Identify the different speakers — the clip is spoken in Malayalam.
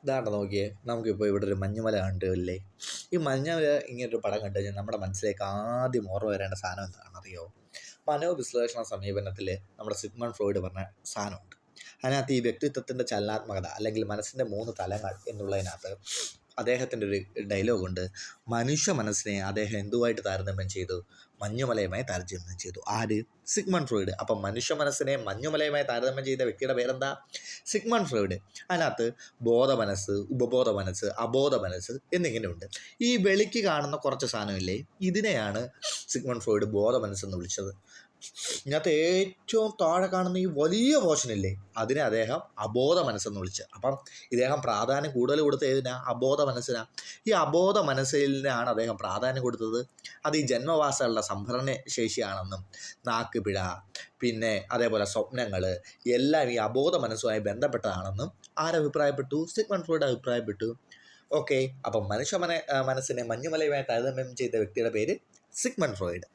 Speaker 1: ഇതാണ്ട് നോക്കിയേ, നമുക്കിപ്പോൾ ഇവിടെ ഒരു മഞ്ഞുമല കണ്ടില്ലേ? ഈ മഞ്ഞുമല ഇങ്ങനൊരു പടം കണ്ടു കഴിഞ്ഞാൽ നമ്മുടെ മനസ്സിലേക്ക് ആദ്യം ഓർമ്മ വരേണ്ട സാധനം എന്താണെന്നറിയോ? മനോവിശ്ലേഷണ സമീപനത്തിൽ നമ്മുടെ സിഗ്മണ്ട് ഫ്രോയിഡ് പറഞ്ഞ സാധനമുണ്ട്. അതിനകത്ത് ഈ വ്യക്തിത്വത്തിൻ്റെ ചലനാത്മകത അല്ലെങ്കിൽ മനസ്സിൻ്റെ 3 തലങ്ങൾ എന്നുള്ളതിനകത്ത് അദ്ദേഹത്തിൻ്റെ ഒരു ഡയലോഗുണ്ട്. മനുഷ്യ മനസ്സിനെ അദ്ദേഹം എന്തുമായിട്ട് താരതമ്യം ചെയ്തു? മഞ്ഞുമലയുമായി താരതമ്യം ചെയ്തു. ആര്? Sigmund Freud. അപ്പം മനുഷ്യ മനസ്സിനെ മഞ്ഞുമലയുമായി താരതമ്യം ചെയ്ത വ്യക്തിയുടെ പേരെന്താ? Sigmund Freud. അതിനകത്ത് ബോധ മനസ്സ്, ഉപബോധ മനസ്സ്, അബോധ മനസ്സ് എന്നിങ്ങനെയുണ്ട്. ഈ വെളിക്ക് കാണുന്ന കുറച്ച് സാധനമില്ലേ, ഇതിനെയാണ് സിഗ്മണ്ട് ഫ്രോയിഡ് ബോധ മനസ്സെന്ന് വിളിച്ചത്. ഇതിനകത്ത് ഏറ്റവും താഴെ കാണുന്ന ഈ വലിയ പോർഷനില്ലേ, അതിനെ അദ്ദേഹം അബോധ മനസ്സെന്ന് വിളിച്ച്. അപ്പം ഇദ്ദേഹം പ്രാധാന്യം കൂടുതൽ കൊടുത്ത ഏതിനാ? അബോധ മനസ്സിനാണ്. ഈ അബോധ മനസ്സിനാണ് അദ്ദേഹം പ്രാധാന്യം കൊടുത്തത്. അത് ഈ ജന്മവാസകളുടെ സംഭരണ ശേഷിയാണെന്നും നാക്ക് പിഴ, പിന്നെ അതേപോലെ സ്വപ്നങ്ങൾ എല്ലാം ഈ അബോധ മനസ്സുമായി ബന്ധപ്പെട്ടതാണെന്നും ആരഭിപ്രായപ്പെട്ടു? സിഗ്മണ്ട് ഫ്രോയിഡ് അഭിപ്രായപ്പെട്ടു. ഓക്കെ, അപ്പം മനസ്സിനെ മഞ്ഞുമലയുമായി താരതമ്യം ചെയ്ത വ്യക്തിയുടെ പേര് സിഗ്മണ്ട് ഫ്രോയിഡ്.